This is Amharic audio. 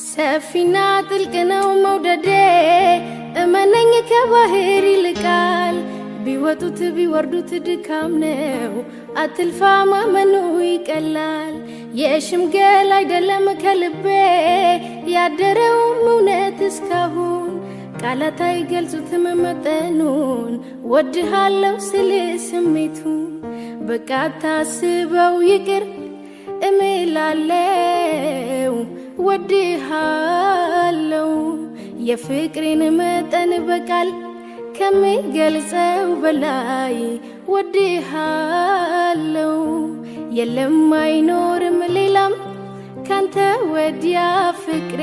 ሰፊና ጥልቅ ነው መውደዴ እመነኝ ከባህር ይልቃል ቢወጡት ቢወርዱት ድካም ነው አትልፋ ማመኑ ይቀላል የሽምገል አይደለም ከልቤ ያደረውም እውነት እስካሁን ቃላት አይገልጹትም መጠኑን ወድሃለው ስል ስሜቱን በቃ ታስበው ይቅር እምላለው ወድሃለው የፍቅሬን መጠን በቃል ከሚገልጸው በላይ ወድሃለው የለም አይኖርም ሌላም ካንተ ወዲያ ፍቅሬ